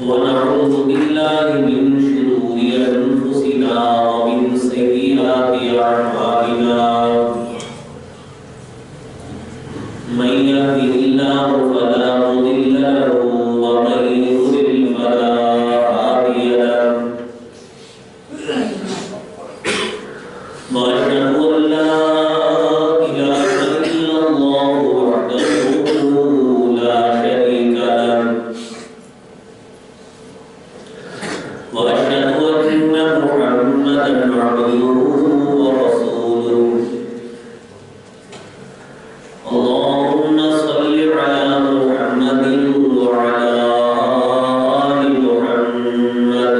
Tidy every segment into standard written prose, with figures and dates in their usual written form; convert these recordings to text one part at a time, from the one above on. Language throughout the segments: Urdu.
ونعوذ بالله من شرور أنفسنا ومن سيئات أعمالنا من يهده الله فلا مضل له ومن يضلل فلا هادي له وأشهد أن لا إله إلا الله وحده لا شريك له وأشهد أن محمدا عبده ورسوله اللهم صل على محمد وعلى آل محمد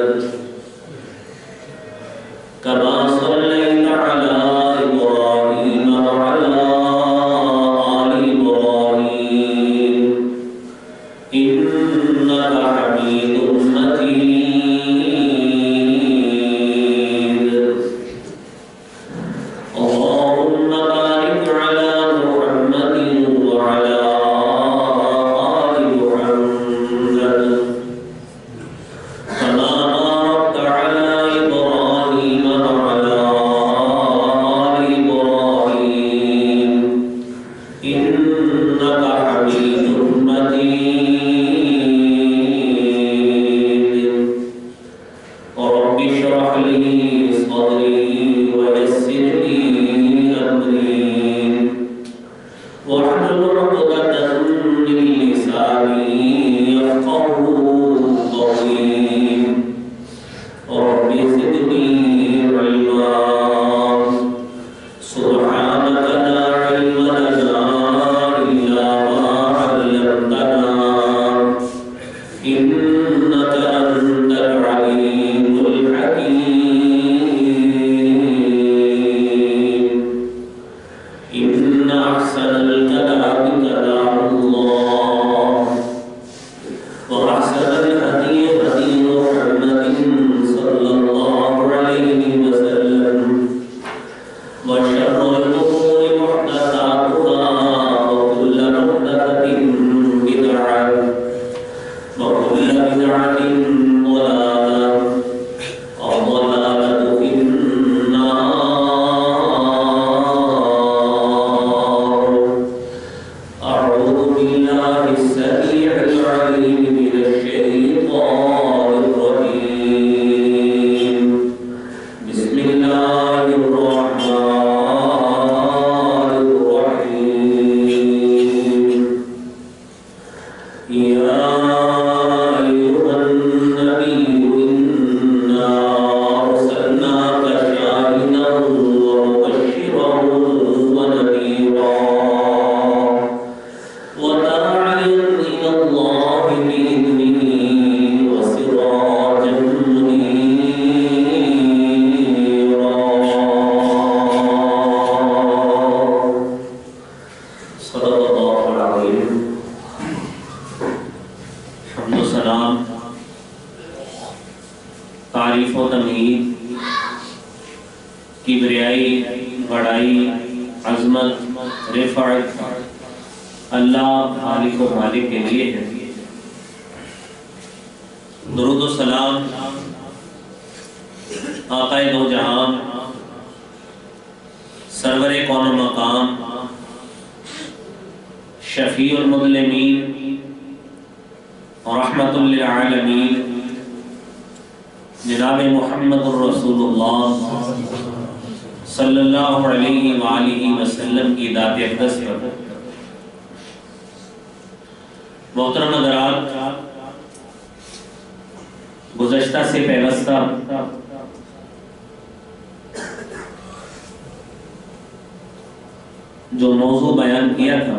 كما صليت على إبراهيم وعلى آل إبراهيم إنك حميد مجيد اللهم بارك على محمد وعلى آل محمد كما باركت على إبراهيم وعلى آل إبراهيم إنك حميد مجيد رب اشرح لي صدري ويسر لي أمري واحلل عقدة من لساني يفقهوا قولي رب زدني علما سبحانك لا علم لنا إلا ما علمتنا إنك أنت العليم الحكيم إن أحسن الكلام كلام الله وأحسن الهدي هدي محمد صلى الله عليه وسلم وشر الأمور محدثاتها وكل محدثة بدعة وكل بدعة ضلالة والضلالة في النار أعوذ بالله السميع العليم من الشيطان الرجيم بسم الله الرحمن الرحيم يا أيها النبي إنا أرسلناك شاهدا ومبشرا ونذيرا وداعيا إلى الله بإذنه وسراجا منيرا صدق الله العظيم حمد و سلام تعریف و تمجید کبریائی بڑائی عظمت رفعت اللہ خالق و مالک کے لیے ہے درود و سلام آقا دو جہان سرور کون و مقام شفیع المظلمین رحمت للعالمین جناب محمد الرسول اللہ صلی اللہ علیہ وآلہ وسلم کی ذات اقدس پر محترم حضرات گزشتہ سے پیوستہ جو موضوع بیان کیا تھا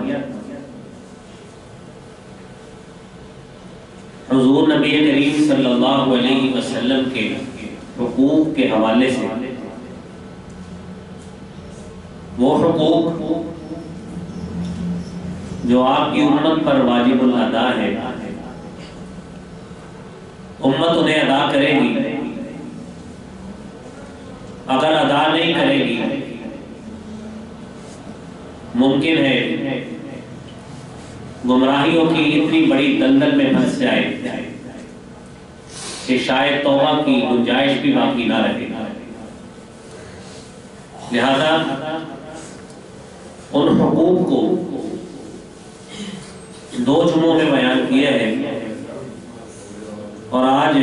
حضور نبی کریم صلی اللہ علیہ وسلم کے حقوق کے حوالے سے وہ حقوق جو آپ کی امت پر واجب الادا ہے امت انہیں ادا کرے گی اگر ادا نہیں کرے گی ممکن ہے گمراہیوں کی اتنی بڑی دلدل میں پھنس جائے کہ شاید توبہ کی گنجائش بھی باقی نہ رہے. لہذا ان حقوق کو 2 جمعوں میں بیان کیا ہے اور آج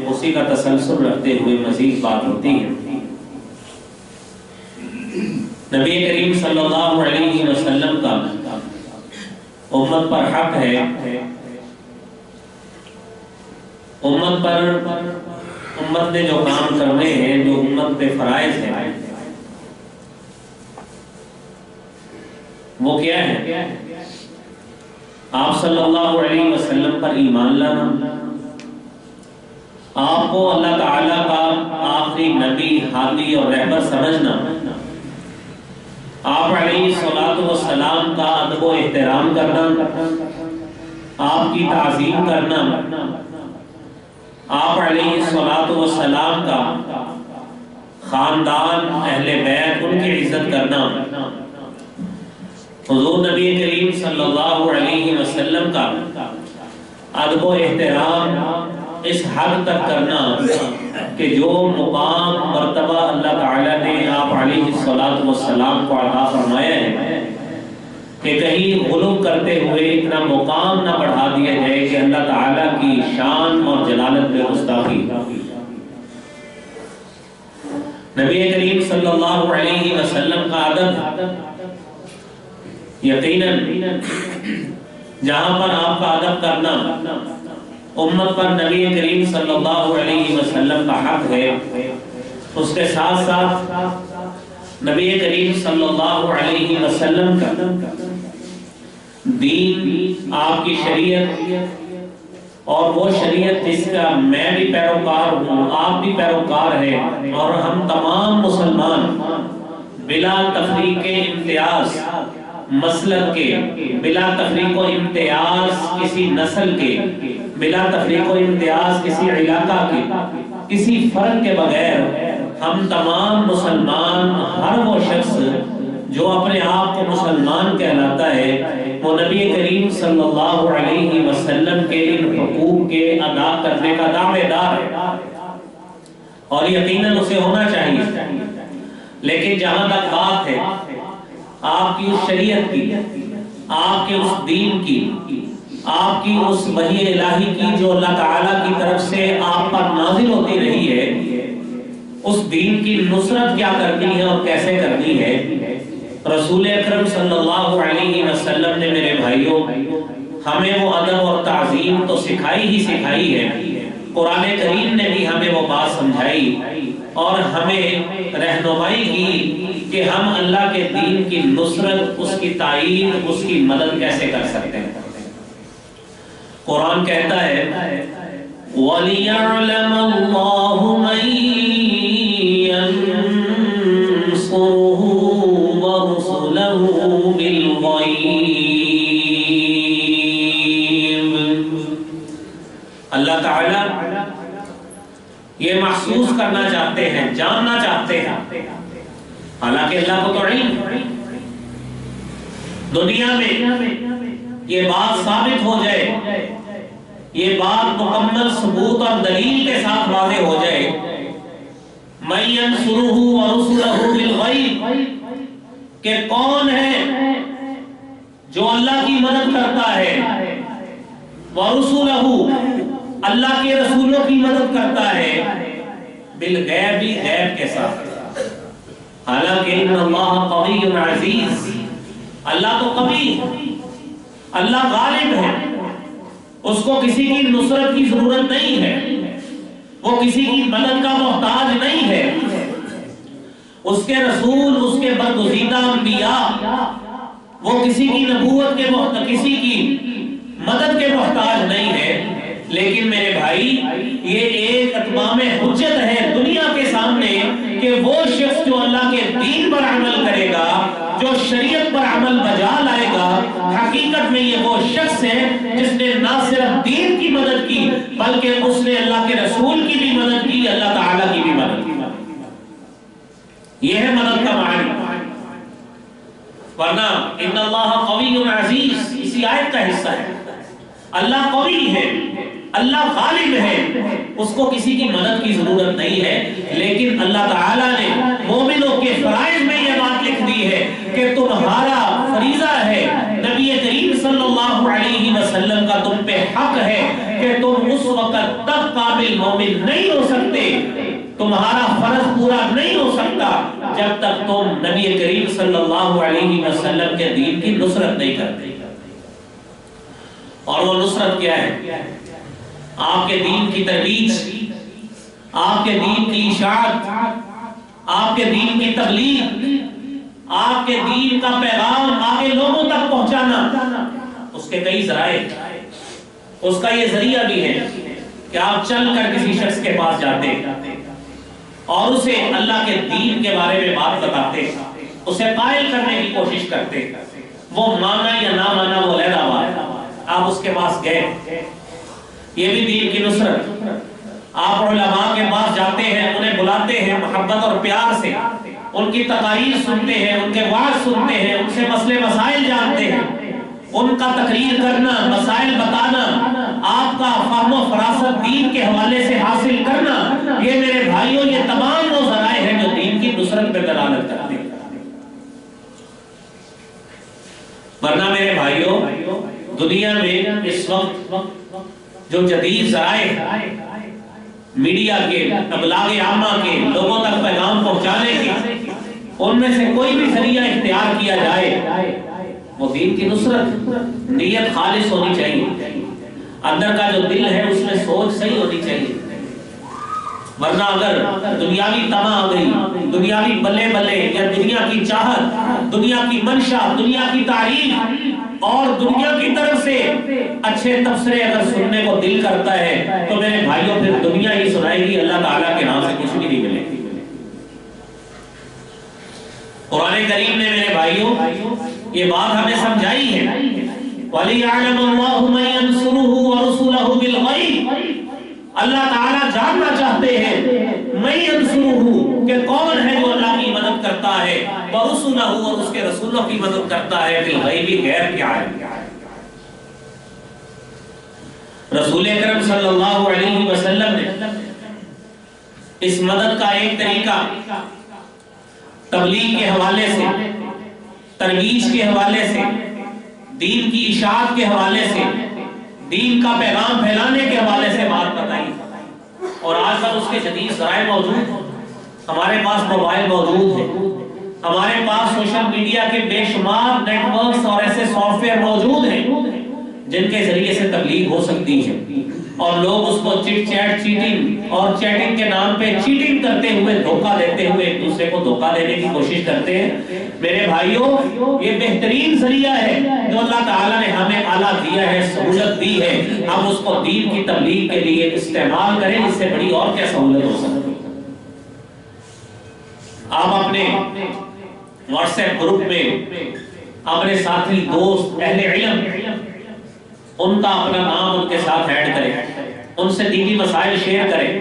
اسی کا تسلسل رکھتے ہوئے مزید بات ہوتی ہے. نبی کریم صلی اللہ علیہ وسلم کا امت پر حق ہے، امت نے جو کام کرنے ہیں، جو امت پہ فرائض ہیں، وہ کیا ہے؟ آپ صلی اللہ علیہ وسلم پر ایمان لانا، آپ کو اللہ تعالیٰ کا آخری نبی، ہادی اور رہبر سمجھنا، آپ علیہ الصلوۃ والسلام کا ادب و احترام کرنا، آپ کی تعظیم کرنا، آپ علیہ الصلوۃ والسلام کا خاندان، اہل بیت، ان کی عزت کرنا، حضور نبی کریم صلی اللہ علیہ وسلم کا ادب و احترام اس حد تک کرنا کہ جو مقام مرتبہ اللہ تعالیٰ نے آپ علیہ الصلوۃ والسلام کو عطا فرمایا ہے کہ کہیں غلو کرتے ہوئے اتنا مقام نہ بڑھا دیا جائے کہ اللہ تعالیٰ کی شان اور جلالت میں گستاخی. نبی کریم صلی اللہ علیہ وسلم کا ادب یقیناً جہاں پر آپ کا ادب کرنا امت پر نبی کریم صلی اللہ علیہ وسلم کا حق ہے، اس کے ساتھ ساتھ نبی کریم صلی اللہ علیہ وسلم کا دین، آپ کی شریعت اور وہ شریعت جس کا میں بھی پیروکار ہوں، آپ بھی پیروکار ہیں، اور ہم تمام مسلمان بلا تفریق امتیاز مسلک کے، بلا تفریق و امتیاز کسی نسل کے، بلا تفریق و امتیاز کسی علاقہ کے، کسی فرق کے بغیر ہم تمام مسلمان، ہر وہ شخص جو اپنے آپ کو مسلمان کہلاتا ہے وہ نبی کریم صلی اللہ علیہ وسلم کے ان حقوق کے ادا کرنے کا دعوے دار ہے، اور یقیناً اسے ہونا چاہیے. لیکن جہاں تک بات ہے آپ کی اس شریعت کی، آپ کے اس دین کی، آپ کی اس وحی الہی کی جو اللہ تعالیٰ کی طرف سے آپ پر نازل ہوتی رہی ہے، اس دین کی نصرت کیا کرنی ہے اور کیسے کرنی ہے، رسول اکرم صلی اللہ علیہ وسلم نے میرے بھائیوں ہمیں وہ ادب اور تعظیم تو سکھائی ہی سکھائی ہے. قرآن کریم نے بھی ہمیں وہ بات سمجھائی اور ہمیں رہنمائی کی کہ ہم اللہ کے دین کی نصرت، اس کی تائید، اس کی مدد کیسے کر سکتے ہیں. قرآن کہتا ہے وَلِيَعْلَمَ اللَّهُ مَن يَنصُرُهُ وَرُسُلَهُ بِالْغَيْبِ. اللہ تعالیٰ یہ محسوس کرنا چاہتے ہیں، جاننا چاہتے ہیں، حالانکہ اللہ کو تو علم دنیا میں یہ بات ثابت ہو جائے، یہ بات مکمل ثبوت اور دلیل کے ساتھ واضح ہو جائے، مَن يَنصُرُهُ وَرُسُلَهُ بِالْغَيْبِ، کہ کون ہے جو اللہ کی مدد کرتا ہے، وَرُسُلَهُ اللہ کے رسولوں کی مدد کرتا ہے، بالغیب، غیب کے ساتھ. حالانکہ ان اللہ قوی عزیز، اللہ تو قوی، اللہ غالب ہے، اس کو کسی کی نصرت کی ضرورت نہیں ہے، وہ کسی کی مدد کا محتاج نہیں ہے. اس کے رسول، اس کے برگزیدہ انبیاء، وہ کسی کی نبوت کے محتاج، کسی کی مدد کے محتاج نہیں ہے. لیکن میرے بھائی یہ ایک اتمام حجت ہے دنیا کے سامنے کہ وہ شخص جو اللہ کے دین پر عمل کرے گا، جو شریعت پر عمل بجا لائے گا، حقیقت میں یہ وہ شخص ہے جس نے نہ صرف دین کی مدد کی بلکہ اس نے اللہ کے رسول کی بھی مدد کی، اللہ تعالیٰ کی بھی مدد کی. یہ ہے مدد کا معنی. ورنہ ان اللہ قوی عزیز اسی آیت کا حصہ ہے. اللہ قوی ہے، اللہ غالب ہے، اس کو کسی کی مدد کی ضرورت نہیں ہے، لیکن اللہ تعالیٰ نے مومنوں کے فرائض میں یہ بات لکھ دی ہے کہ تمہارا فریضہ ہے، نبی کریم صلی اللہ علیہ وسلم کا تم پہ حق ہے کہ تم اس وقت تک قابل مومن نہیں ہو سکتے، تمہارا فرض پورا نہیں ہو سکتا جب تک تم نبی کریم صلی اللہ علیہ وسلم کے دین کی نصرت نہیں کرتے۔ اور وہ نصرت کیا ہے؟ آپ کے دین کی ترویج، آپ کے دین کی اشاعت، آپ کے دین کی تبلیغ، آپ کے دین کا پیغام آگے لوگوں تک پہنچانا۔ اس کے کئی ذرائع، اس کا یہ ذریعہ بھی ہے کہ آپ چل کر کسی شخص کے پاس جاتے اور اسے اللہ کے دین کے بارے میں بات بتاتے، اسے قائل کرنے کی کوشش کرتے، وہ مانا یا نہ مانا وہ علیحدہ بات، آپ اس کے پاس گئے، یہ بھی دین کی نصرت۔ آپ علماء کے پاس جاتے ہیں، انہیں بلاتے ہیں محبت اور پیار سے، ان کی تقاریر سنتے ہیں، ان کے وعظ سنتے ہیں، ان سے مسئلے مسائل جانتے ہیں، ان کا تقریر کرنا، مسائل بتانا، آپ کا فہم و فراست دین کے حوالے سے حاصل کرنا، یہ میرے بھائیوں یہ تمام وہ ذرائع ہیں جو دین کی نصرت پہ دلالت کرتے ہیں۔ ورنہ میرے بھائیوں دنیا میں اس وقت جو جدید ذرائع میڈیا کے، ابلاغ عامہ کے، لوگوں تک پیغام پہنچانے کے، ان میں سے کوئی بھی ذریعہ اختیار کیا جائے وہ دین کی نصرت، نیت خالص ہونی چاہیے، اندر کا جو دل ہے اس میں سوچ صحیح ہونی چاہیے۔ ورنہ اگر دنیاوی طمع آ گئی، دنیاوی بلے بلے یا دنیا کی چاہت، دنیا کی منشا، دنیا کی تعریف اور دنیا کی طرف سے اچھے تبصرے اگر سننے کو دل کرتا ہے تو میرے بھائیوں پھر دنیا ہی سنائے گی، اللہ تعالیٰ کے نام سے کچھ بھی نہیں ملے گی۔ قرآن کریم نے میرے بھائیوں یہ بات ہمیں سمجھائی ہے، وَلِيَعْلَمَ اللَّهُ مَن يَنصُرُهُ وَرُسُلَهُ بِالْغَيْبِ، اللہ تعالیٰ جاننا چاہتے ہیں مَن يَنصُرُهُ کہ کون ہے جو اللہ کی مدد کرتا ہے، وَرُسُلَهُ اور اس کے رسولوں کی مدد کرتا ہے، بِالْغَيْبِ غیب کیا ہے؟ رسول اکرم صلی اللہ علیہ وسلم نے اس مدد کا ایک طریقہ تبلیغ کے حوالے سے، ترویج کے حوالے سے، دین کی اشاعت کے حوالے سے، دین کا پیغام پھیلانے کے حوالے سے بات بتائی۔ اور آج کل اس کے جدید ذرائع موجود ہیں، ہمارے پاس موبائل موجود ہے، ہمارے پاس سوشل میڈیا کے بے شمار نیٹ ورکس اور ایسے سافٹ ویئر موجود ہیں جن کے ذریعے سے تبلیغ ہو سکتی ہے، اور لوگ اس کو چٹ چیٹ، چیٹنگ اور چیٹنگ کے نام پہ چیٹنگ کرتے ہوئے، دھوکہ دیتے ہوئے ایک دوسرے کو دھوکہ دینے کی کوشش کرتے ہیں۔ میرے بھائیوں یہ بہترین ذریعہ ہے جو اللہ تعالیٰ نے ہمیں اعلیٰ دیا ہے، سہولت دی ہے، ہم اس کو دین کی تبلیغ کے لیے استعمال کریں، اس سے بڑی اور کیا سہولت ہو سکتی ہے۔ آپ اپنے واٹس ایپ گروپ میں اپنے ساتھی، دوست، اہل علم، ان کا اپنا نام ان کے ساتھ ایڈ کریں، ان سے دینی مسائل شیئر کریں۔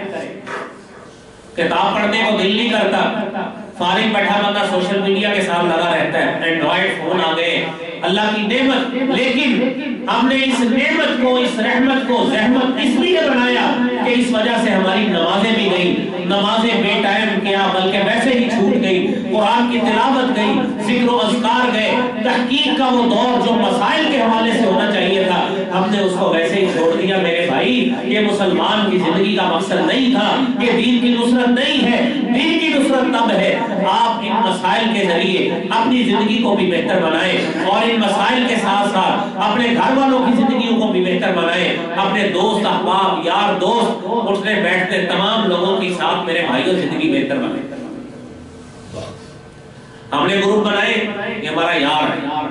کتاب پڑھنے کو دل نہیں کرتا، فارغ بیٹھا بندہ سوشل میڈیا کے ساتھ لگا رہتا ہے، اینڈرائڈ فون آ گئے، اللہ کی نعمت، لیکن ہم نے اس نعمت کو، اس رحمت کو زحمت اس لیے بنایا کہ اس وجہ سے ہماری نمازیں بھی گئی، نمازیں بے ٹائم کیا بلکہ ویسے ہی چھوٹ گئی، قرآن کی تلاوت گئی، ذکر و اذکار گئے، تحقیق کا وہ دور جو مسائل کے حوالے سے ہونا چاہیے تھا ہم نے اس کو ویسے ہی چھوڑ دیا۔ میرے بھائی یہ مسلمان کی زندگی کا مقصد نہیں تھا، یہ دین کی نصرت نہیں ہے۔ دین کی نصرت تب ہے آپ ان مسائل کے ذریعے اپنی زندگی کو بھی بہتر بنائیں، اور ان مسائل کے ساتھ ساتھ اپنے گھر والوں کی زندگیوں کو بھی بہتر بنائیں، اپنے دوست احباب، یار دوست، اٹھنے بیٹھتے تمام لوگوں کے ساتھ میرے بھائیوں زندگی بہتر بنائیں۔ ہم نے گروپ بنائے، یہ ہمارا یار ہے،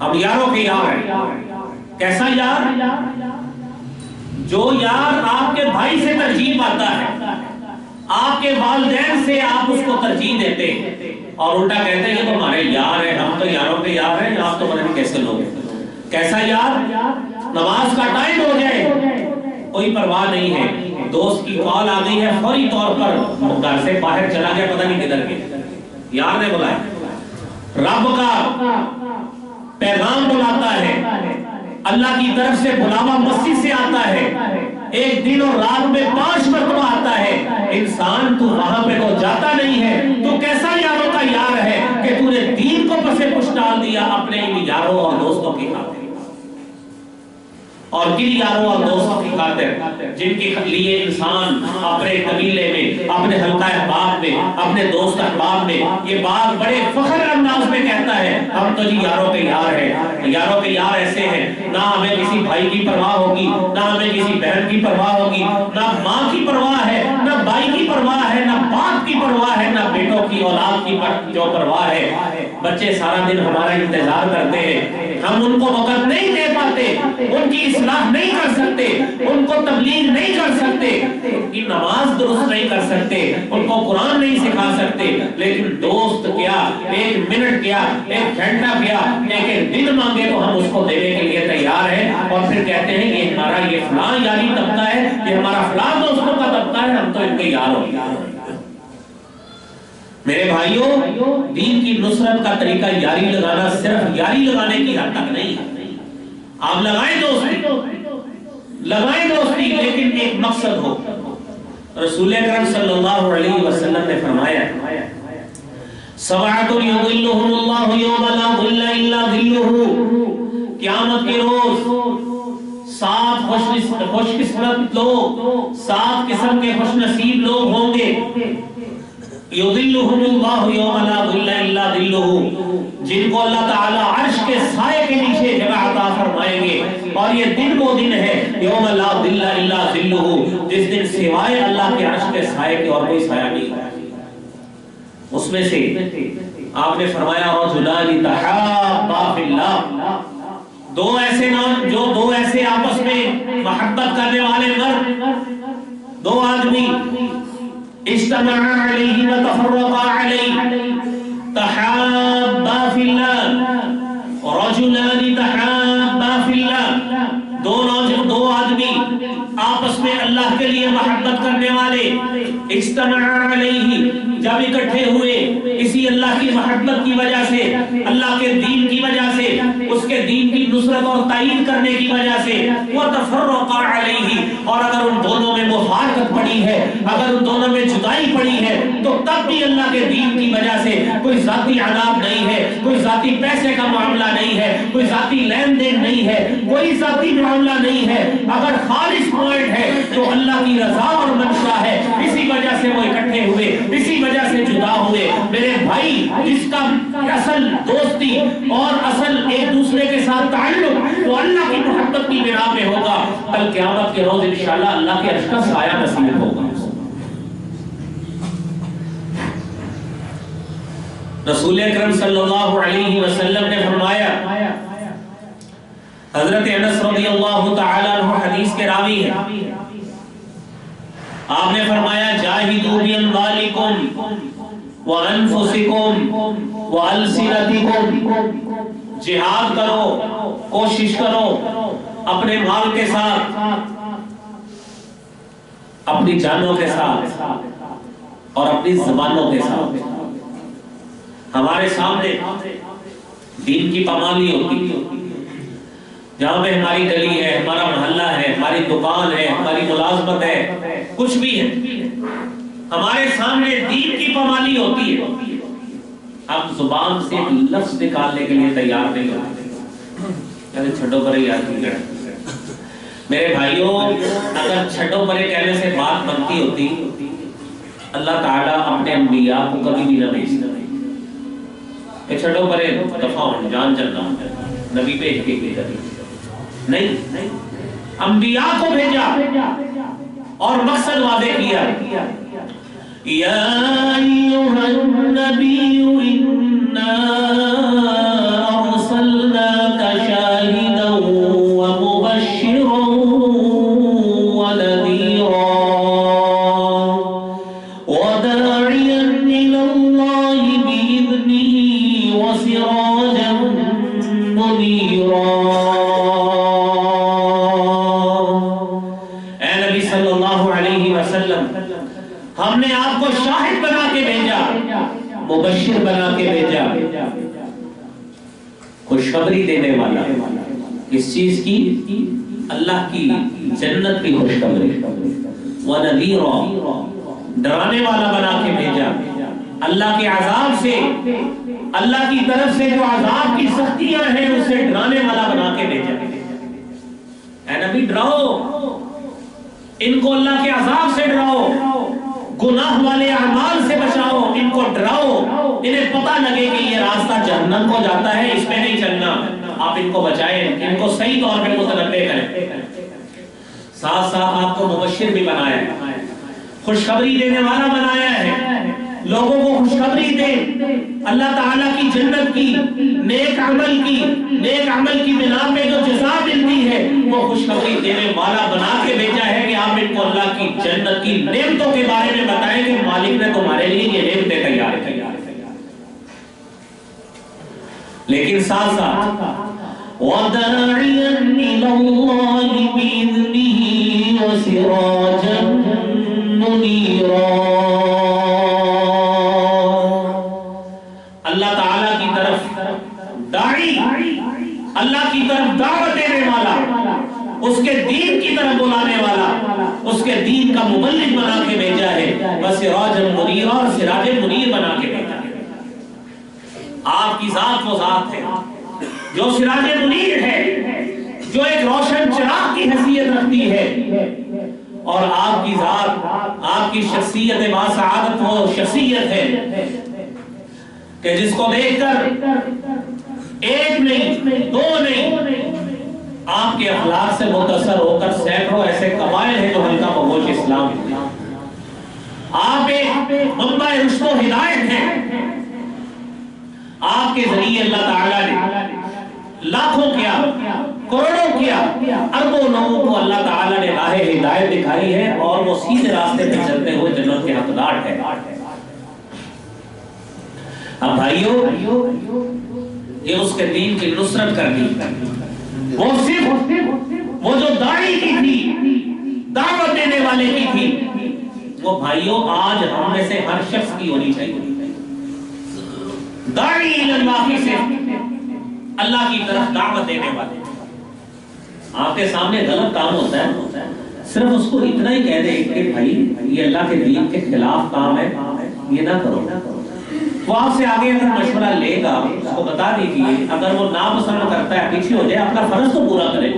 ہم یاروں کے یار ہیں۔ کیسا یار؟ جو یار آپ کے بھائی سے ترجیح پاتا ہے، آپ کے والدین سے آپ اس کو ترجیح دیتے اور الٹا کہتے ہیں یہ تو ہمارے یار ہیں، ہم تو یاروں کے یار ہیں، آپ تو پتہ نہیں کیسے لوگ ہیں۔ کیسا یار؟ نماز کا ٹائم ہو جائے کوئی پرواہ نہیں ہے، دوست کی کال آ گئی ہے، فوری طور پر گھر سے باہر چلا گیا، پتہ نہیں کدھر گیا، یار نے بلایا۔ رب کا پیغام بلاتا ہے، اللہ کی طرف سے بلاوا مسجد سے آتا ہے، ایک دن اور رات میں 5 مرتبہ آتا ہے، انسان تو وہاں پہ تو جاتا نہیں ہے، تو کیسا یاروں کا یار ہے کہ تو نے دین کو پسے پش ڈال دیا اپنے ان یاروں اور دوستوں کی خاطر۔ اور کن یاروں اور دوستوں کی خاطر جن کے لیے انسان اپنے قبیلے میں، اپنے حلقہ احباب میں، اپنے دوست احباب میں یہ بات بڑے فخر انداز میں کہتا ہے، ہم تو جی یاروں کے یار ہیں، یاروں کے یار ایسے ہیں، نہ ہمیں کسی بھائی کی پرواہ ہوگی، نہ ہمیں کسی بہن کی پرواہ ہوگی، نہ ماں کی پرواہ ہے، نہ بھائی کی پرواہ ہے، نہ باپ کی پرواہ ہے، نہ بیٹوں کی اولاد کی جو پرواہ ہے۔ بچے سارا دن ہمارا انتظار کرتے ہیں، ہم ان کو وقت نہیں دے پاتے، ان کی اصلاح نہیں کر سکتے، ان کو تبلیغ نہیں کر سکتے، ان کی نماز درست نہیں کر سکتے، ان کو قرآن نہیں سکھا سکتے، لیکن دوست کیا 1 منٹ کیا 1 گھنٹہ کیا 1 دن مانگے تو ہم اس کو دینے کے لیے تیار ہیں، اور پھر کہتے ہیں یہ ہمارا یہ فلاں یاری طبقہ ہے، یہ ہمارا فلاں دوستوں کا طبقہ ہے، ہم تو ان کے یار ہو۔ میرے بھائیوں، دین کی نصرت کا طریقہ یاری لگانا صرف یاری لگانے کی حد تک نہیں ہے، آپ لگائیں دوستی لیکن ایک مقصد ہو۔ رسول اکرم صلی اللہ علیہ وسلم نے فرمایا سبعۃ یظلھم اللہ یوم لا ظل الا ظلہ، قیامت کے روز 7 خوش قسمت لوگ، 7 قسم کے خوش نصیب لوگ ہوں گے، یظلھم اللہ یوم لا ظل الا ظلہ، جن کو اللہ تعالی عرش کے سائے کے نیچے جگہ عطا فرمائیں گے، اور یہ دن وہ دن ہے یوم لا ظل الا ظلہ، جس دن سوائے اللہ کے عرش کے سائے کے اور کوئی سایہ نہیں ہے۔ اس میں سے آپ نے فرمایا رجلان تحابا فی اللہ، دو ایسے آپس میں محبت کرنے والے مرد، 2 آدمی اجتمعا علیہ وتفرقا علیہ، تحابا فی اللہ، رجلان تحابا فی اللہ، 2 آدمی آپس میں اللہ کے لیے محبت کرنے والے، اجتمعا علیہ، جب اکٹھے ہوئے اسی اللہ کی محبت کی وجہ سے، اللہ کے دین کی وجہ سے، اس کے دین کی نصرت اور تائید کرنے کی وجہ سے، وتفرقا علیہ، اور اگر ان دونوں میں مفارقت پڑی ہے، اگر ان دونوں میں جدائی پڑی ہے، تو تب بھی اللہ کے دین کی وجہ سے کوئی ذاتی عذاب نہیں ہے، کوئی ذاتی پیسے کا معاملہ نہیں ہے، کوئی ذاتی لین دین نہیں ہے، کوئی ذاتی معاملہ نہیں ہے، اگر خالص پوائنٹ ہے تو اللہ کی رضا اور منشا ہے، اسی وجہ سے وہ اکٹھے ہوئے، اسی وجہ سے جدا ہوئے۔ میرے بھائی، جس کا اصل دوستی اور اصل ایک دوسرے کے ساتھ تعلق وہ اللہ کی محبت کی بنا پہ ہوگا، کل قیامت کے روز انشاءاللہ اللہ کے عرش کا سایہ نصیب ہوگا۔ رسول اکرم صلی اللہ علیہ وسلم نے فرمایا، حضرت انس رضی اللہ تعالی عنہ حدیث کے راوی ہیں، آپ نے فرمایا جاہدوا باموالکم وانفسکم والسنتکم، جہاد کرو، کوشش کرو اپنے مال کے ساتھ، اپنی جانوں کے ساتھ اور اپنی زبانوں کے ساتھ۔ ہمارے سامنے دین کی پامالی ہوتی ہے، جہاں پہ ہماری گلی ہے، ہمارا محلہ ہے، ہماری دکان ہے، ہماری ملازمت ہے، کچھ بھی ہے، ہمارے سامنے دین کی پامالی ہوتی ہے، ہم زبان سے ایک لفظ نکالنے کے لیے تیار نہیں ہوتے، یعنی چھڈو پرے یاد نہیں کرتے۔ میرے بھائیوں، اگر چھڈو پرے کہنے سے بات بنتی ہوتی، اللہ تعالیٰ اپنے انبیاء کو کبھی بھی نہ بھیجتا، کہ چھڈو پرے دفعہ جان چلنا، نبی بھیج کے نہیں، انبیاء کو بھیجا اور مقصد واضح کیا، یا ایھا النبی انا ارسلناک شاہدا ومبشرا ونذیرا وداعیا الی اللہ بإذنہ وسراجا منیرا۔ ہم نے آپ کو شاہد بنا کے بھیجا، مبشر بنا کے بھیجا، خوشخبری دینے والا کس چیز کی؟ اللہ کی جنت کی خوشخبری. وَنَذِيرًا ڈرانے والا بنا کے بھیجا اللہ کے عذاب سے، اللہ کی طرف سے جو عذاب کی سختیاں ہیں اسے ڈرانے والا بنا کے بھیجا. اے نبی ڈراؤ ان کو، اللہ کے عذاب سے ڈراؤ، گناہ والے اعمال سے بچاؤ، ان کو ڈراؤ، انہیں پتہ لگے کہ یہ راستہ جہنم کو جاتا ہے، اس پہ نہیں چلنا. آپ ان کو بچائیں، ان کو صحیح طور پہ متنبہ کریں. ساتھ ساتھ آپ کو مبشر بھی بنایا ہے، خوشخبری دینے والا بنایا ہے. لوگوں کو خوشخبری دے اللہ تعالیٰ کی جنت کی، نیک عمل کی بنا پہ جو جزا ملتی ہے وہ خوشخبری دینے والا بنا کے بھیجا ہے کہ آپ ان کو اللہ کی جنت کی نعمتوں کے بارے میں بتائیں کہ مالک نے تمہارے لیے یہ نعمتیں تیار کی. لیکن ساتھ ساتھ وَدَاعِيًا إِلَى اللَّهِ بِإِذْنِهِ وَسِرَاجًا مُنِيرًا اللہ تعالیٰ کی طرف داعی، اللہ کی طرف دعوت دینے والا، اس کے دین کی طرف بلانے والا، اس کے دین کا مبلغ بنا کے بھیجا ہے. وَسِرَاجًا مُنِيرًا اور سراج منیر بنا کے بھیجا ہے. آپ کی ذات وہ ذات ہے جو سراج منیر ہے، جو ایک روشن چراغ کی حیثیت رکھتی ہے. اور آپ کی ذات، آپ کی شخصیت با سعادت وہ شخصیت ہے کہ جس کو دیکھ کر ایک نہیں، دو نہیں، آپ کے اخلاق سے متاثر ہو کر سینکڑوں ایسے قبائل ہیں جو ہلکا بگوش اسلام ہیں. آپ ایک منبع رشد و ہدایت ہیں. آپ کے ذریعے اللہ تعالیٰ نے لاکھوں کیا، کروڑوں کیا، اربوں لوگوں کو اللہ تعالیٰ نے راہ ہدایت دکھائی ہے اور وہ سیدھے راستے پہ چلتے ہوئے جنت کے حقدار ہے. اب بھائیو، یہ اس کے دین کی نصرت کرنی، وہ صرف وہ جو داعی کی تھی، دعوت دینے والے کی تھی، وہ بھائیو آج ہم میں سے ہر شخص کی ہونی چاہیے. داعی اللہ کی سے اللہ کی طرف دعوت دینے والے. آپ کے سامنے غلط کام ہوتا ہے، صرف اس کو اتنا ہی کہہ دیں کہ بھائی یہ اللہ کے دین کے خلاف کام ہے، یہ نہ کرو. وہ آپ سے آگے اگر مشورہ لے گا اس کو بتا دیجیے. اگر وہ ناپسند کرتا ہے پیچھے ہو جائے، اپنا فرض تو پورا کرے.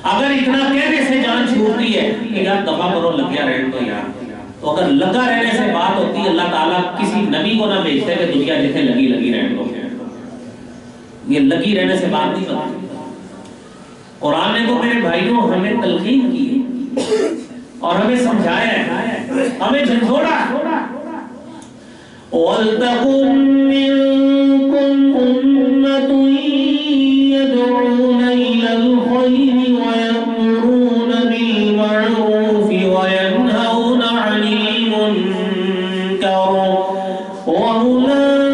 اگر اتنا کہنے سے جان چھوٹتی ہے کہ یار دفعہ کرو، لگیا رہنے تو یار، تو اگر لگا رہنے سے بات ہوتی ہے اللہ تعالیٰ کسی نبی کو نہ بھیجتے کہ دنیا جتنے لگی رہنے دو. یہ لگی رہنے سے بات نہیں بنتی. قرآن نے تو میرے بھائیوں ہمیں تلقین کی اور ہمیں سمجھایا ہے، ہمیں جھنجھوڑا. وَلْتَكُن مِّنكُمْ أُمَّةٌ يَدْعُونَ إِلَى الْخَيْرِ وَيَأْمُرُونَ بِالْمَعْرُوفِ وَيَنْهَوْنَ عَنِ الْمُنكَرِ وَأُولَئِكَ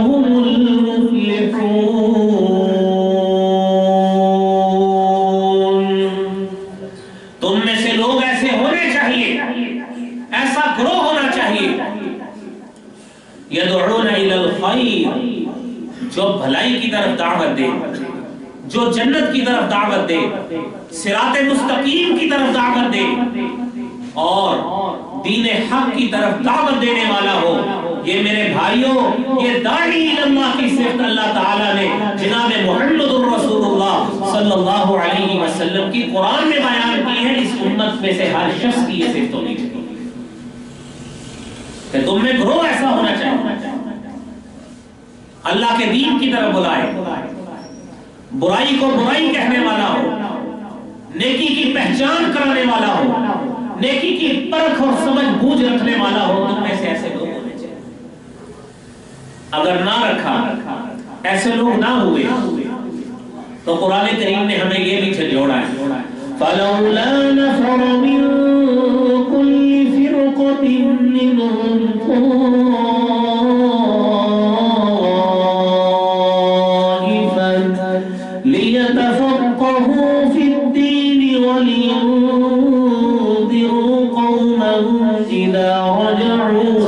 هُمُ الْمُفْلِحُونَ. تم میں سے لوگ ایسے ہونے چاہیے، ایسا گروہ ہونا چاہیے. یدعون الی الخیر، جو بھلائی کی طرف دعوت دے، جو جنت کی طرف دعوت دے، صراط مستقیم کی طرف دعوت دے اور دین حق کی طرف دعوت دینے والا ہو. یہ میرے بھائیوں، یہ داعی اللہ کی صفت اللہ تعالیٰ نے جناب محمد الرسول اللہ صلی اللہ علیہ وسلم کی قرآن میں بیان کی ہے. اس امت میں سے ہر شخص کی یہ صفت ہونی چاہیے کہ تم میں گروہ ایسا ہونا چاہیے، اللہ کے دین کی طرف بلائے، برائی کو برائی کہنے والا ہو، نیکی کی پہچان کرانے والا ہو، نیکی کی پرکھ اور سمجھ بوجھ رکھنے والا ہو. تم میں سے ایسے لوگ ہونے چاہیے. اگر نہ رکھا، ایسے لوگ نہ ہوئے تو قرآن کریم نے ہمیں یہ بھی جھنجھوڑا ہے. فَلَوْلَا نَفَرَ مِن كُلِّ فِرْقَةٍ مِّنْهُمْ طَائِفَةٌ لِيَتَفَقَّهُوا فِي الدِّينِ وَلِيُنذِرُوا قَوْمَهُمْ إِذَا رَجَعُوا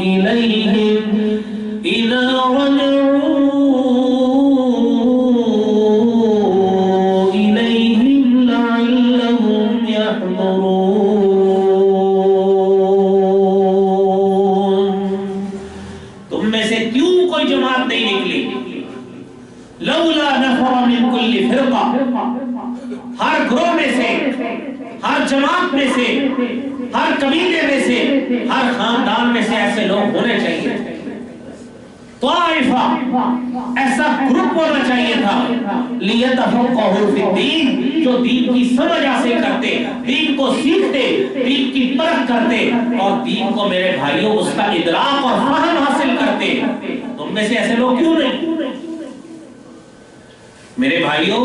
إِلَيْهِمْ جماعت نہیں نکلی. لولا نفر من کل فرقہ، ہر گروہ میں سے، ہر جماعت میں سے، ہر قبیلے میں سے، ہر خاندان میں سے ایسے لوگ ہونے چاہیے. طائفہ، ایسا گروپ ہونا چاہیے تھا. لیتفقہوا فی الدین، جو دین کی سمجھ حاصل کرتے، دین کو سیکھتے، دین کی پرکھ کرتے، اور دین کو میرے بھائیوں اس کا ادراک اور فہم حاصل کرتے. تم میں سے ایسے لوگ کیوں نہیں؟ میرے بھائیوں،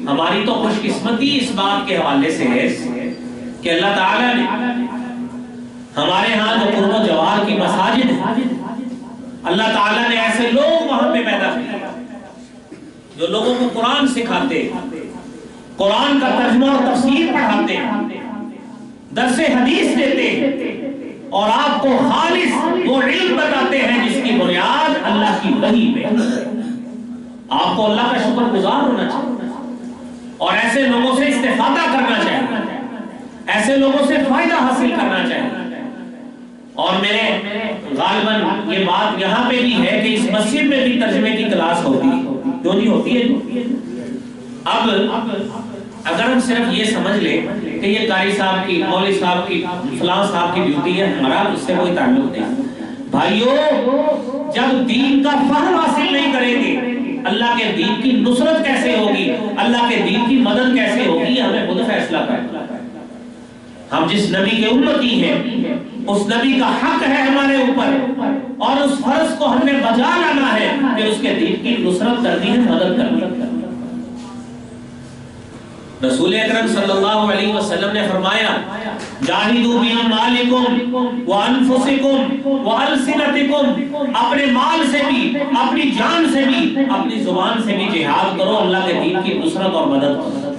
ہماری تو خوش قسمتی اس بات کے حوالے سے ہے کہ اللہ تعالیٰ نے ہمارے ہاں جو قرب و جوار کی مساجد ہیں، اللہ تعالیٰ نے ایسے لوگ وہاں پہ پیدا کیے جو لوگوں کو قرآن سکھاتے، قرآن کا ترجمہ اور تفسیر پڑھاتے، درس حدیث دیتے، اور آپ کو خالص وہ علم بتاتے ہیں جس کی بنیاد اللہ کی وحی پہ. آپ کو اللہ کا شکر گزار ہونا چاہیے اور ایسے لوگوں سے استفادہ کرنا چاہیے، ایسے لوگوں سے فائدہ حاصل کرنا چاہیے. اور میرے غالباً یہ بات یہاں پہ بھی ہے کہ اس مسجد میں بھی ترجمے کی کلاس ہوتی ہے، کیوں نہیں ہوتی ہے؟ اب اگر ہم صرف یہ سمجھ لیں کہ یہ قاری صاحب کی، مولوی صاحب کی، فلاں صاحب کی ڈیوٹی ہے، ہمارا اس سے کوئی تعلق نہیں. بھائیوں، جب دین کا فہم حاصل نہیں کریں گے، اللہ کے دین کی نصرت کیسے ہوگی، اللہ کے دین کی مدد کیسے ہوگی، ہمیں خود فیصلہ کرنا. ہم جس نبی کے امتی ہیں، اس نبی کا حق ہے ہمارے اوپر، اور اس فرض کو ہم نے بجا لانا ہے کہ اس کے دین کی نصرت کرنی ہے، مدد کرنی ہے. رسول اکرم صلی اللہ علیہ وسلم نے فرمایا، جاہدوا باموالکم وانفسکم والسنتکم، اپنے مال سے بھی، اپنی جان سے بھی، اپنی زبان سے بھی جہاد کرو اللہ کے دین کی نصرت اور مدد کرو.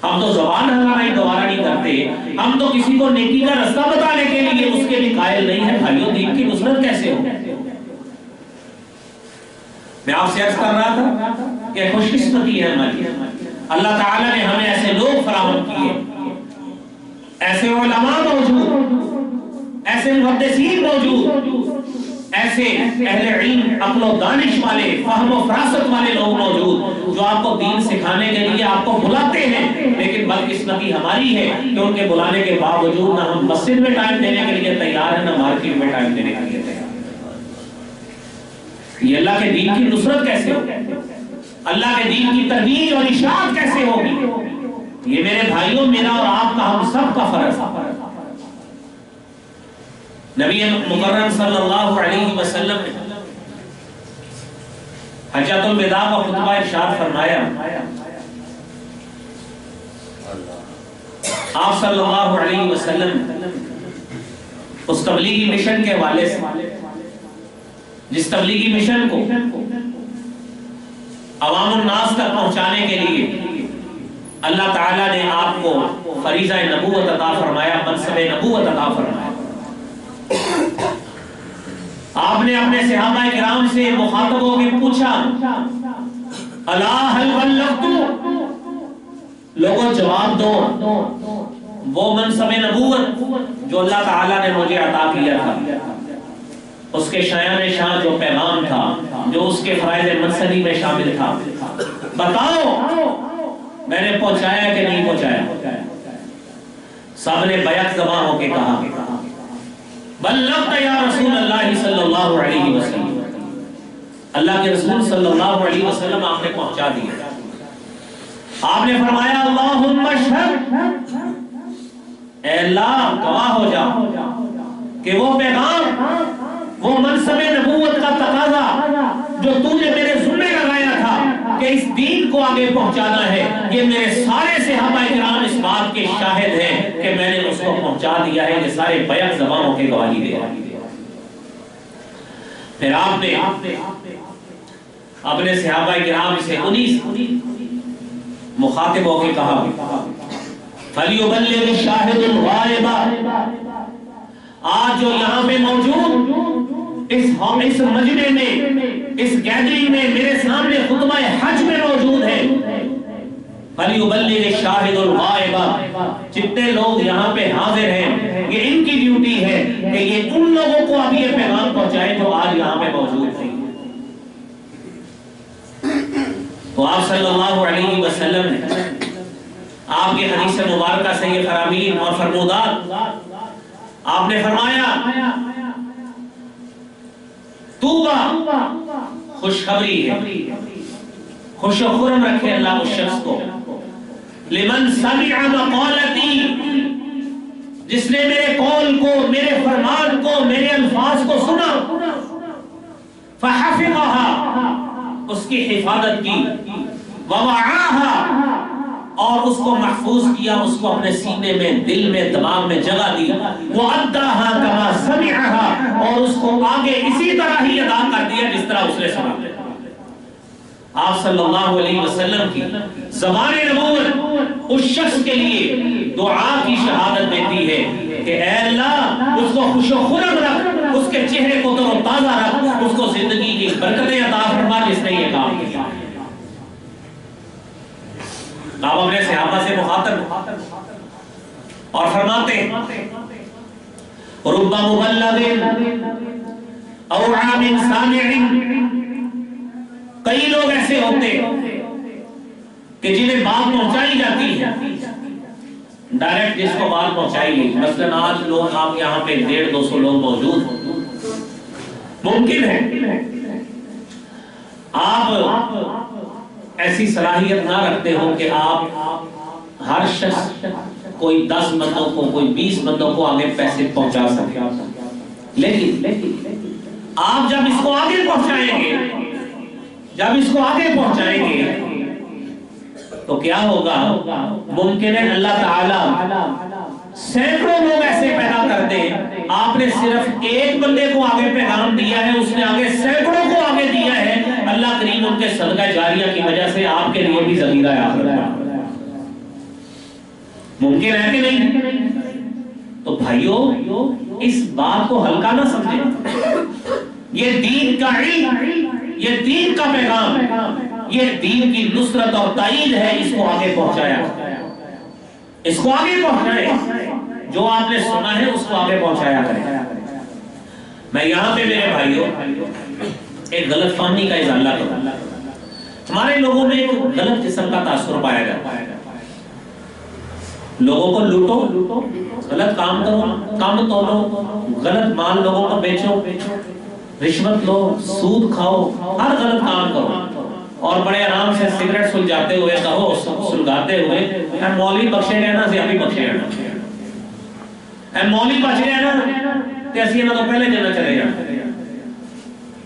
ہم تو زبان ہمارا ہی دوبارہ نہیں کرتے، ہم تو کسی کو نیکی کا رستہ بتانے کے لیے اس کے بھی قائل نہیں ہیں. بھائیوں، دین کی نصرت کیسے ہو؟ میں آپ سے عرض کر رہا تھا کہ خوش قسمتی ہے ہماری، اللہ تعالیٰ نے ہمیں ایسے لوگ فراہم کیے، ایسے علماء موجود، ایسے محدثین موجود، ایسے اہل علم، عقل و دانش والے، فہم و فراست والے لوگ موجود جو آپ کو دین سکھانے کے لیے آپ کو بلاتے ہیں. لیکن بدقسمتی ہماری ہے کہ ان کے بلانے کے باوجود نہ ہم مسجد میں ٹائم دینے کے لیے تیار ہیں، نہ مارکیٹ میں ٹائم دینے کے لیے تیار ہیں. یہ اللہ کے دین کی نصرت کیسے ہوگی؟ اللہ کے دین کی ترویج اور اشاعت کیسے ہوگی؟ یہ میرے بھائیوں، میرا اور آپ کا، ہم سب کا فرض ہے. نبی مکرم صلی اللہ علیہ وسلم نے حجۃ الوداع کا خطبہ ارشاد فرمایا. آپ صلی اللہ علیہ وسلم اس تبلیغی مشن کے حوالے سے، جس تبلیغی مشن کو عوام الناس تک پہنچانے کے لیے اللہ تعالیٰ نے آپ کو فریضہ نبوت عطا فرمایا، منصب نبوت عطا فرمایا. آپ نے اپنے صحابہ کرام سے مخاطب ہو کے پوچھا، الا هل بلغت؟ لوگوں جواب دو، وہ منصب نبوت جو اللہ تعالیٰ نے مجھے عطا کیا تھا، اس کے شایان شان جو پیغام تھا، جو اس کے فرائض منصبی میں شامل تھا، بتاؤ میں نے پہنچایا کہ نہیں پہنچایا؟ سب نے بیک زبان ہو کے کہا، بلغت یا رسول اللہ صلی اللہ علیہ وسلم، اللہ کے رسول صلی اللہ علیہ وسلم آپ نے پہنچا دیا. آپ نے فرمایا، اللہم اشہد، اے اللہ گواہ ہو جا کہ وہ پیغام، وہ منصب نبوت کا تقاضا جو تو نے میرے ذمہ لگایا تھا کہ اس دین کو آگے پہنچانا ہے، یہ میرے سارے صحابہ کرام اس بات کے شاہد ہیں کہ میں نے اس کو پہنچا دیا ہے. یہ سارے بیک زبانوں کے گواہی دے رہے ہیں. پھر آپ نے اپنے صحابہ کرام سے مخاطب ہو کے کہا، فَلْيُبَلِّغِ الشَّاهِدُ الْغَائِبَ، آج جو یہاں پہ موجود اس مجمع میں، اس گیدرنگ میں، میرے سامنے خطبہ حج میں موجود ہے، فَلْيُبَلِّغِ الشَّاهِدُ الْغَائِبَ، جتنے لوگ یہاں پہ حاضر ہیں یہ ان کی ڈیوٹی ہے کہ یہ ان لوگوں کو اب یہ پیغام پہنچائیں جو آج یہاں پہ موجود ہیں. تو آپ صلی اللہ علیہ وسلم نے آپ کی حدیث مبارکہ سے یہ فرامین اور فرمودات آپ نے فرمایا توبہ خوشخبری ہے، خوش و خرم رکھے اللہ اس شخص کو، لمن سمع مقالتی، جس نے میرے قول کو، میرے فرمان کو، میرے الفاظ کو سنا، فحفظها، اس کی حفاظت کی، ووعاها، اور اس کو محفوظ کیا، اس کو اپنے سینے میں، دل میں، دماغ میں جگہ دی، وَأَدَّاهَا كَمَا سَمِعَهَا، اور اس کو آگے اسی طرح ہی ادا کر دیا جس طرح اس نے سنا۔ آپ صلی اللہ علیہ وسلم کی زبان نبوت اس شخص کے لیے دعا کی شہادت دیتی ہے کہ اے اللہ اس کو خوش و خرم رکھ، اس کے چہرے کو تر و تازہ رکھ، اس کو زندگی کی برکتیں عطا فرما جس نے یہ کام کیا۔ آپ اپنے صحابہ سے مخاطب اور فرماتے ہیں رب مبلغ او عام سامع، کئی لوگ ایسے ہوتے کہ جنہیں بات پہنچائی جاتی ہے ڈائریکٹ، جس کو بات پہنچائی گئی، مثلا آج لوگ آپ یہاں پہ 150-200 لوگ موجود ہیں، ممکن ہے آپ ایسی صلاحیت نہ رکھتے ہو کہ آپ ہر شخص کوئی 10 بندوں کو، کوئی 20 بندوں کو آگے پیسے پہنچا سکے، لیکن آپ جب اس کو آگے پہنچائیں گے، جب اس کو آگے پہنچائیں گے تو کیا ہوگا؟ ممکن ہے اللہ تعالی سینکڑوں لوگ ایسے پیدا کر دے، آپ نے صرف ایک بندے کو آگے پیغام دیا ہے، اس نے آگے سینکڑوں کو آگے دیا ہے، اللہ کریم ان کے صدقہ جاریہ کی وجہ سے آپ کے لیے بھی ذخیرہ آخرت ممکن ہے کہ نہیں؟ تو بھائیو اس بات کو ہلکا نہ سمجھیں، یہ دین کا علم، یہ دین کا پیغام، یہ دین کی نصرت اور تائید ہے، اس کو آگے پہنچایا، اس کو آگے پہنچائے، جو آپ نے سنا ہے اس کو آگے پہنچایا کریں۔ میں یہاں پہ میرے بھائیوں ایک غلط فہمی کا ازالہ کروں، ہمارے لوگوں میں ایک غلط قسم کا تاثر پایا جاتا ہے، لوگوں کو لوٹو، غلط کام کرو، کام تولو، غلط مال لوگوں کو بیچو، رشوت لو، سود کھاؤ، ہر غلط کام کرو، اور بڑے آرام سے سگریٹ سلجھاتے ہوئے کہو، سلگاتے ہوئے اے مولوی بخشے گئے نا سی ابھی بخشے گئے نا، اے مولوی بچ گئے نا تے اسی نہ تو پہلے جنت چلے جانا۔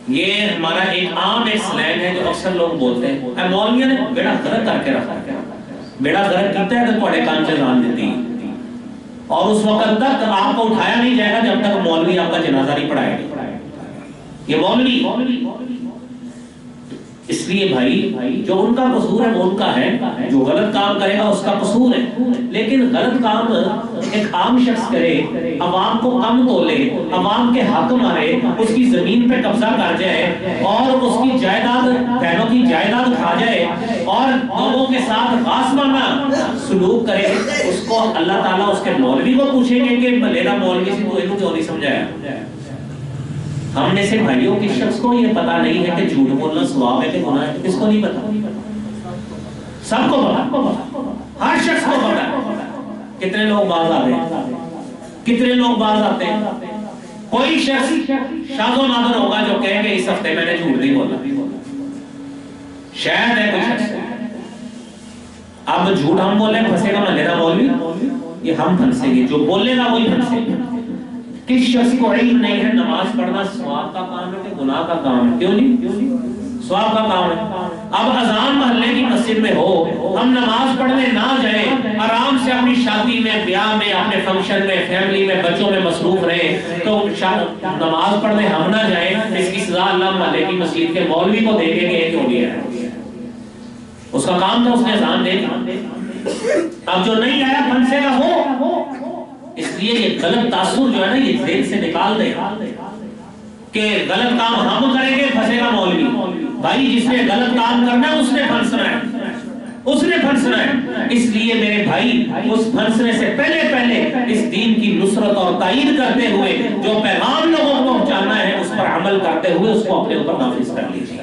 یہ ہمارا ایک عام ایک سلینگ ہے جو اکثر لوگ بولتے ہیں، اے مولویوں نے بیڑا غلط کر کے رکھا ہے، بیڑا غلط کیتا ہے تو تھوڑے کان سے جان دیتی، اور اس وقت تک آپ کو اٹھایا نہیں جائے گا جب تک مولوی آپ کا جنازہ نہیں پڑھائے گا۔ یہ مولوی اس لیے بھائی جو ان کا قصور ہے وہ ان کا ہے، جو غلط کام کرے گا اس کا قصور ہے، لیکن غلط کام ایک عام شخص کرے، عوام کو کم تولے، عوام کے حق مارے، اس کی زمین پہ قبضہ کر جائے اور اس کی جائیداد، بہنوں کی جائیداد کھا جائے اور لوگوں کے ساتھ غاصبانہ سلوک کرے، اس کو اللہ تعالیٰ اس کے مولوی کو پوچھیں گے کہ میرا مولوی سے تو انہوں کیوں نہیں سمجھایا؟ ہم نے سے بھائیوں کس شخص کو یہ پتا نہیں ہے کہ جھوٹ بولنا ثواب ہے کہ گناہ ہے؟ کس کو نہیں پتا؟ سب کو پتا، ہر شخص کو پتا۔ کتنے لوگ باز آتے ہیں، کتنے لوگ باز آتے ہیں، کوئی شخص شاذ و نادر ہوگا جو کہے کہ اس ہفتے میں نے جھوٹ نہیں بولا، شاید ہے کوئی شخص۔ اب جھوٹ ہم بولیں پھنسے گا ملینا مولوی، یہ ہم پھنسیں گے، جو بولے گا وہی پھنسے گا۔ کس شخص کو علم نہیں ہے نماز پڑھنا ثواب کا کام ہے کہ گناہ کا کام ہے؟ کیوں نہیں؟ ثواب کا کام ہے۔ اب اذان محلے کی مسجد میں ہو، ہم نماز پڑھنے نہ جائیں، آرام سے اپنی شادی میں، بیاہ میں، اپنے فنکشن میں، فیملی میں، بچوں میں مصروف رہیں، تو نماز پڑھنے ہم نہ جائیں، اس کی سزا اللہ محلے کی مسجد کے مولوی کو دے گے کہ یہ ہو گیا ہے، اس کا کام تھا اس نے اذان دے دی۔ اب جو نہیں آیا پھنسے گا وہ، اس لیے یہ غلط تاثر جو ہے نا یہ ذہن سے نکال دے کہ غلط کام ہم کریں گے پھنسے گا مولوی۔ بھائی جس نے غلط کام کرنا ہے اس نے پھنسنا ہے، اس نے پھنسنا ہے۔ اس لیے میرے بھائی اس پھنسنے سے پہلے اس دین کی نصرت اور تائید کرتے ہوئے جو پیغام لوگوں کو پہنچانا ہے اس پر عمل کرتے ہوئے اس کو اپنے اوپر نافذ کر لیجیے۔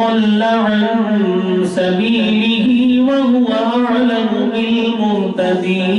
ضل عن سبيله وهو أعلم بالمهتدين।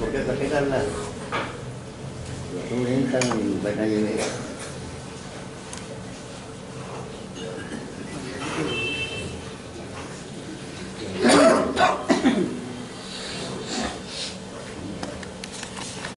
Porque para qué hablar. Tú entras y van a llegar.